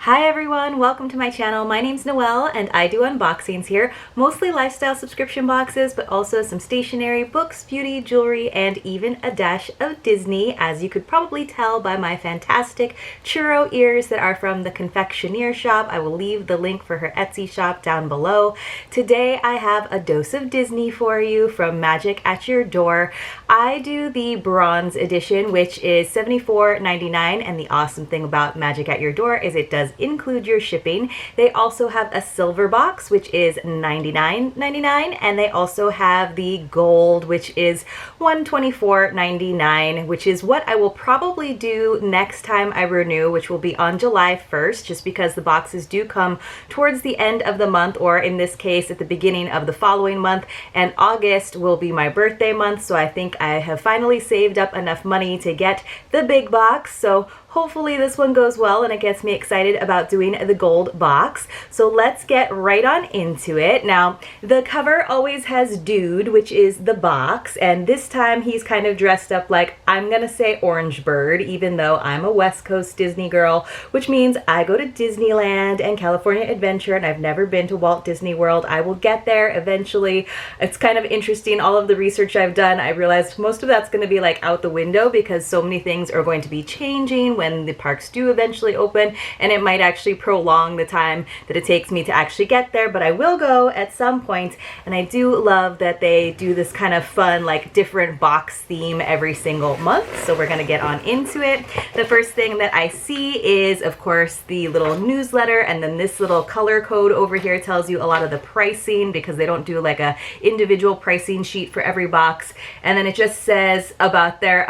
Hi everyone, welcome to my channel. My name's Noelle and I do unboxings here, mostly lifestyle subscription boxes, but also some stationery, books, beauty, jewelry, and even a dash of Disney, as you could probably tell by my fantastic churro ears that are from the ConfectionearShop. I will leave the link for her Etsy shop down below. Today I have a dose of Disney for you from Magic at Your Door. I do the bronze edition, which is $74.99, and the awesome thing about Magic at Your Door is it does include your shipping. They also have a silver box, which is $99.99, and they also have the gold, which is $124.99, which is what I will probably do next time I renew, which will be on July 1st, just because the boxes do come towards the end of the month, or in this case at the beginning of the following month, and August will be my birthday month, so I think I have finally saved up enough money to get the big box. So hopefully this one goes well and it gets me excited about doing the gold box. So let's get right on into it. Now, the cover always has Dude, which is the box, and this time he's kind of dressed up like, I'm gonna say Orange Bird, even though I'm a West Coast Disney girl, which means I go to Disneyland and California Adventure, and I've never been to Walt Disney World. I will get there eventually. It's kind of interesting, all of the research I've done, I realized most of that's gonna be like out the window because so many things are going to be changing when the parks do eventually open, and it might actually prolong the time that it takes me to actually get there, but I will go at some point. And I do love that they do this kind of fun, like different box theme every single month. So we're gonna get on into it. The first thing that I see is, of course, the little newsletter, and then this little color code over here tells you a lot of the pricing, because they don't do like a individual pricing sheet for every box. And then it just says about their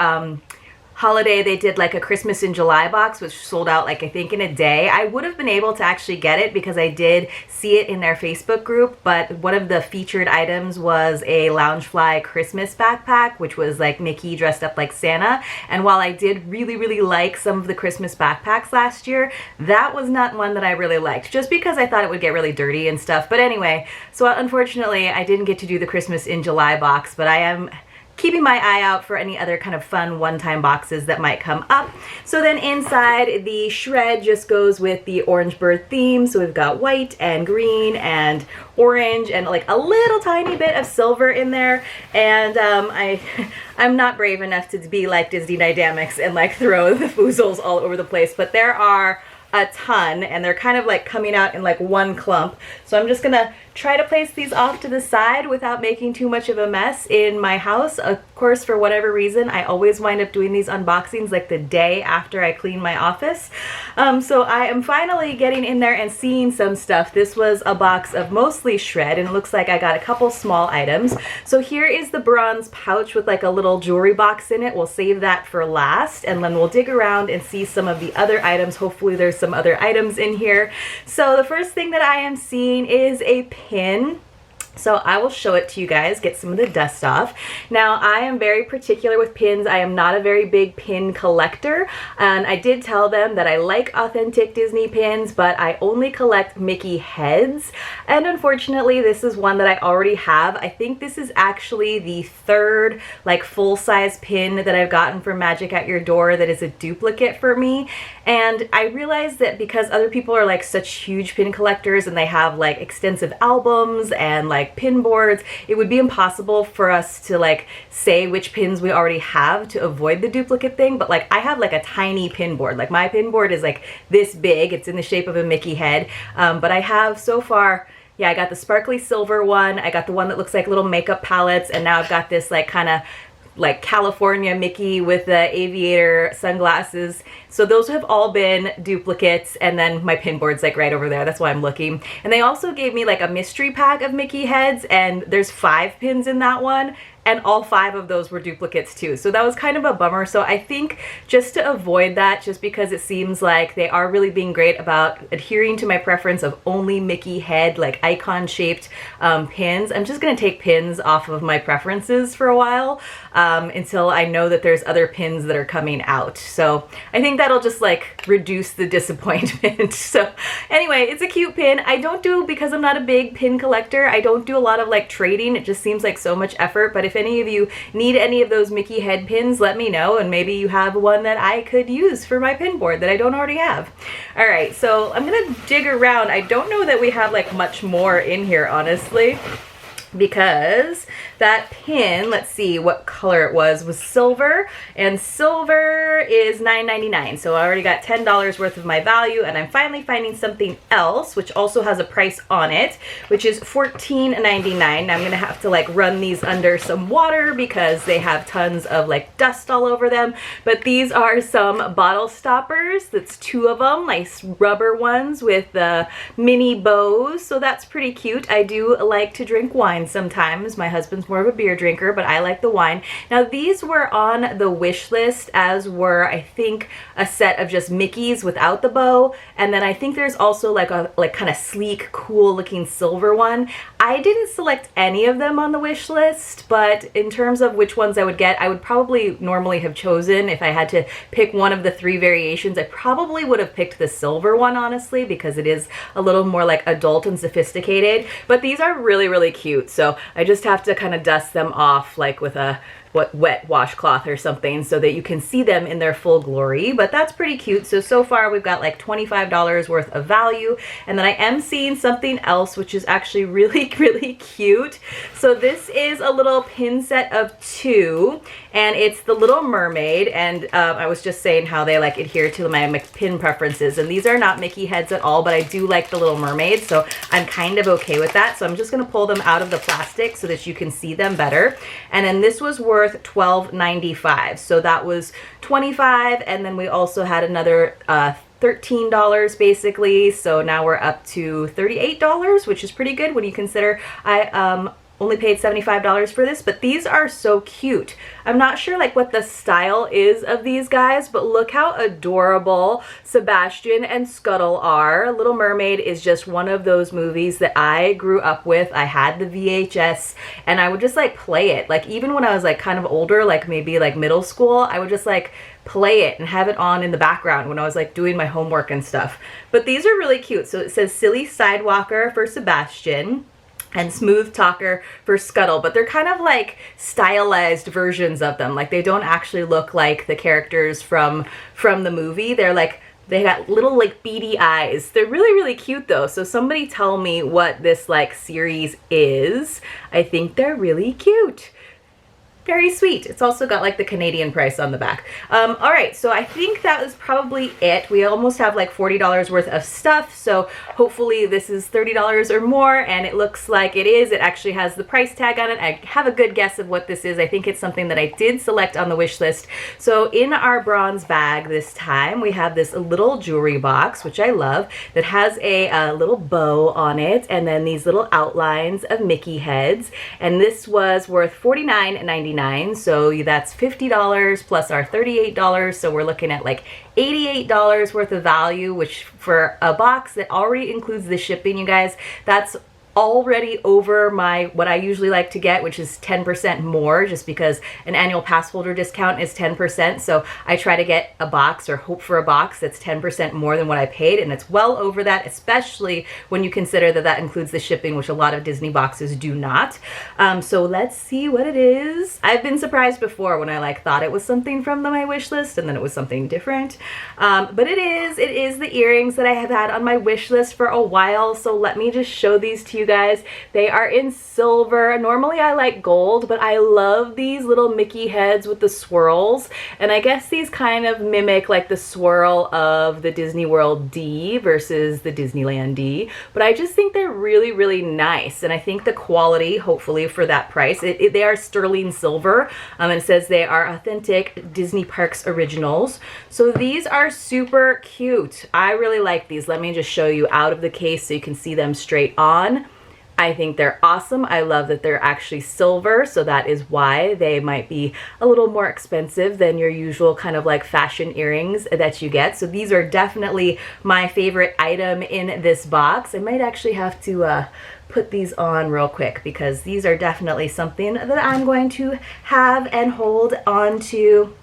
holiday, they did like a Christmas in July box, which sold out like I think in a day. I would have been able to actually get it because I did see it in their Facebook group, but one of the featured items was a Loungefly Christmas backpack, which was like Mickey dressed up like Santa. And while I did really like some of the Christmas backpacks last year, that was not one that I really liked, just because I thought it would get really dirty and stuff. But anyway, so unfortunately I didn't get to do the Christmas in July box, but I am keeping my eye out for any other kind of fun one-time boxes that might come up. So then inside, the shred just goes with the Orange Bird theme. So we've got white and green and orange and like a little tiny bit of silver in there. And I'm not brave enough to be like Disney Dynamics and like throw the foozles all over the place, but there are a ton, and they're kind of like coming out in like one clump. So I'm just gonna try to place these off to the side without making too much of a mess in my house. Of course, for whatever reason, I always wind up doing these unboxings like the day after I clean my office. So I am finally getting in there and seeing some stuff. This was a box of mostly shred, and it looks like I got a couple small items. So here is the bronze pouch with like a little jewelry box in it. We'll save that for last, and then we'll dig around and see some of the other items. Hopefully there's some other items in here. So the first thing that I am seeing is a pin. So I will show it to you guys, get some of the dust off. Now, I am very particular with pins. I am not a very big pin collector, and I did tell them that I like authentic Disney pins, but I only collect Mickey heads. And unfortunately, this is one that I already have. I think this is actually the third like full-size pin that I've gotten from Magic at Your Door that is a duplicate for me. And I realized that because other people are like such huge pin collectors and they have like extensive albums and like pin boards, it would be impossible for us to like say which pins we already have to avoid the duplicate thing. But like I have like a tiny pin board, like my pin board is like this big, it's in the shape of a Mickey head, but I have so far, yeah, I got the sparkly silver one, I got the one that looks like little makeup palettes, and now I've got this like kind of like California Mickey with the aviator sunglasses. So those have all been duplicates, and then my pin board's like right over there. That's why I'm looking. And they also gave me like a mystery pack of Mickey heads, and there's 5 pins in that one, and all 5 of those were duplicates too. So that was kind of a bummer. So I think just to avoid that, just because it seems like they are really being great about adhering to my preference of only Mickey head, like icon shaped pins, I'm just gonna take pins off of my preferences for a while until I know that there's other pins that are coming out. So I think that'll just like reduce the disappointment. So anyway, it's a cute pin. I don't do, because I'm not a big pin collector, I don't do a lot of like trading. It just seems like so much effort. But if if any of you need any of those Mickey head pins, let me know, and maybe you have one that I could use for my pin board that I don't already have. All right, so I'm gonna dig around. I don't know that we have like much more in here, honestly, because that pin, let's see what color it was silver, and silver is $9.99. So I already got $10 worth of my value, and I'm finally finding something else which also has a price on it, which is $14.99. Now I'm gonna have to like run these under some water because they have tons of like dust all over them. But these are some bottle stoppers. That's 2 of them, nice rubber ones with the mini bows. So that's pretty cute. I do like to drink wine sometimes. My husband's more of a beer drinker, but I like the wine. Now these were on the wish list, as were I think a set of just Mickeys without the bow, and then I think there's also like a kind of sleek, cool looking silver one. I didn't select any of them on the wish list, but in terms of which ones I would get, I would probably normally have chosen, if I had to pick one of the 3 variations, I probably would have picked the silver one, honestly, because it is a little more like adult and sophisticated. But these are really, really cute, so I just have to kind of dust them off like with a wet washcloth or something so that you can see them in their full glory. But that's pretty cute. So far we've got like $25 worth of value, and then I am seeing something else which is actually really, really cute. So this is a little pin set of 2, and it's the Little Mermaid, and I was just saying how they like adhere to my pin preferences, and these are not Mickey heads at all, but I do like the Little Mermaid, so I'm kind of okay with that. So I'm just gonna pull them out of the plastic so that you can see them better. And then this was worth $12.95, so that was $25, and then we also had another $13 basically, so now we're up to $38, which is pretty good when you consider I only paid $75 for this. But these are so cute. I'm not sure like what the style is of these guys, but look how adorable Sebastian and Scuttle are. Little Mermaid is just one of those movies that I grew up with. I had the VHS, and I would just like play it. Like even when I was like kind of older, like maybe like middle school, I would just like play it and have it on in the background when I was like doing my homework and stuff. But these are really cute. So it says Silly Sidewalker for Sebastian and Smooth Talker for Scuttle, but they're kind of like stylized versions of them. Like they don't actually look like the characters from the movie. They're like, they got little like beady eyes. They're really, really cute though. So somebody tell me what this like series is. I think they're really cute. Very sweet. It's also got like the Canadian price on the back. All right, so I think that was probably it. We almost have like $40 worth of stuff, so hopefully this is $30 or more, and it looks like it is. It actually has the price tag on it. I have a good guess of what this is. I think it's something that I did select on the wish list. So in our bronze bag this time, we have this little jewelry box, which I love, that has a little bow on it, and then these little outlines of Mickey heads, and this was worth $49.99. So that's $50 plus our $38, so we're looking at like $88 worth of value, which for a box that already includes the shipping, you guys, that's already over my what I usually like to get, which is 10% more, just because an annual pass holder discount is 10%. So I try to get a box or hope for a box that's 10% more than what I paid, and it's well over that, especially when you consider that that includes the shipping, which a lot of Disney boxes do not. So let's see what it is. I've been surprised before when I like thought it was something from my wish list and then it was something different. But it is the earrings that I have had on my wish list for a while. So let me just show these to you guys. They are in silver. Normally I like gold, but I love these little Mickey heads with the swirls, and I guess these kind of mimic like the swirl of the Disney World D versus the Disneyland D, but I just think they're really, really nice, and I think the quality, hopefully for that price, they are sterling silver, and it says they are authentic Disney Parks originals. So these are super cute. I really like these. Let me just show you out of the case so you can see them straight on. I think they're awesome. I love that they're actually silver, so that is why they might be a little more expensive than your usual kind of like fashion earrings that you get. So these are definitely my favorite item in this box. I might actually have to put these on real quick because these are definitely something that I'm going to have and hold on to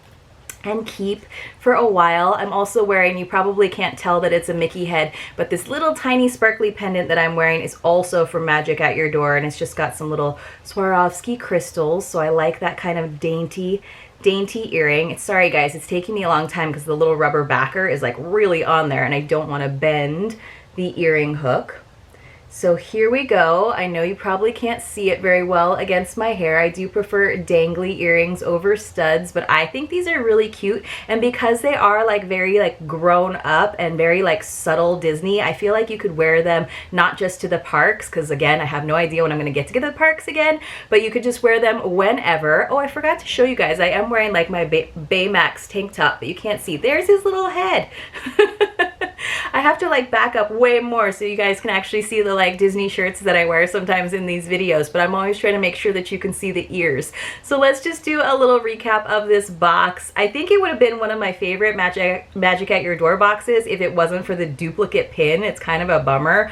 and keep for a while. I'm also wearing, you probably can't tell that it's a Mickey head, but this little tiny sparkly pendant that I'm wearing is also from Magic at Your Door, and it's just got some little Swarovski crystals, so I like that kind of dainty earring. Sorry guys, it's taking me a long time because the little rubber backer is like really on there and I don't want to bend the earring hook. So here we go. I know you probably can't see it very well against my hair. I do prefer dangly earrings over studs, but I think these are really cute. And because they are like very like grown up and very like subtle Disney, I feel like you could wear them not just to the parks, because again, I have no idea when I'm going to get to the parks again, but you could just wear them whenever. Oh, I forgot to show you guys. I am wearing like my Baymax tank top, but you can't see. There's his little head. I have to like back up way more so you guys can actually see the like Disney shirts that I wear sometimes in these videos, but I'm always trying to make sure that you can see the ears. So let's just do a little recap of this box. I think it would have been one of my favorite Magic at Your Door boxes if it wasn't for the duplicate pin. It's kind of a bummer.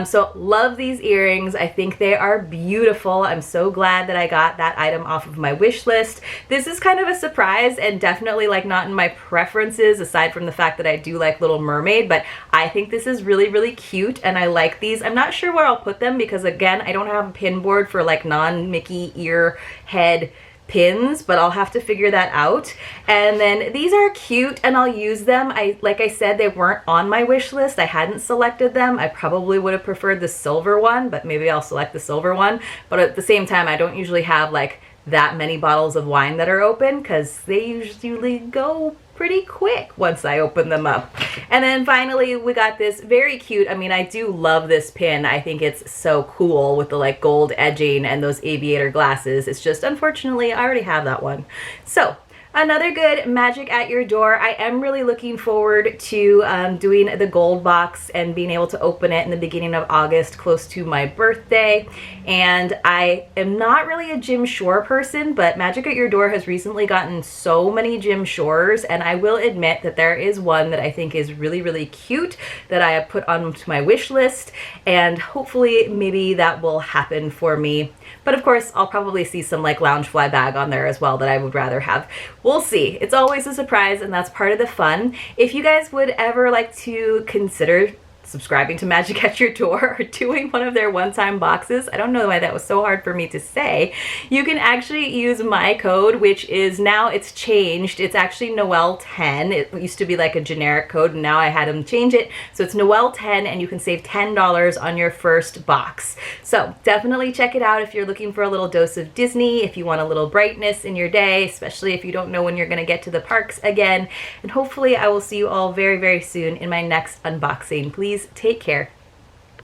So love these earrings. I think they are beautiful. I'm so glad that I got that item off of my wish list. This is kind of a surprise and definitely like not in my preferences, aside from the fact that I do like Little Mermaid, but I think this is really, really cute and I like these. I'm not sure where I'll put them because again, I don't have a pin board for like non-Mickey ear head pins, but I'll have to figure that out. And then these are cute and I'll use them. Like I said, they weren't on my wish list. I hadn't selected them. I probably would have preferred the silver one, but maybe I'll select the silver one. But at the same time, I don't usually have like that many bottles of wine that are open because they usually go pretty quick once I open them up. And then finally we got this very cute, I mean I do love this pin. I think it's so cool with the like gold edging and those aviator glasses. It's just unfortunately I already have that one. So another good Magic at Your Door. I am really looking forward to doing the gold box and being able to open it in the beginning of August, close to my birthday. And I am not really a Jim Shore person, but Magic at Your Door has recently gotten so many Jim Shores, and I will admit that there is one that I think is really, really cute that I have put onto my wish list, and hopefully maybe that will happen for me. But of course, I'll probably see some like Loungefly bag on there as well that I would rather have. We'll see. It's always a surprise and that's part of the fun. If you guys would ever like to consider subscribing to Magic at Your Door or doing one of their one-time boxes, I don't know why that was so hard for me to say, you can actually use my code, which is now, it's changed. It's actually Noel10. It used to be like a generic code and now I had them change it. So it's Noel10 and you can save $10 on your first box. So definitely check it out if you're looking for a little dose of Disney, if you want a little brightness in your day, especially if you don't know when you're going to get to the parks again. And hopefully I will see you all very, very soon in my next unboxing. Please take care.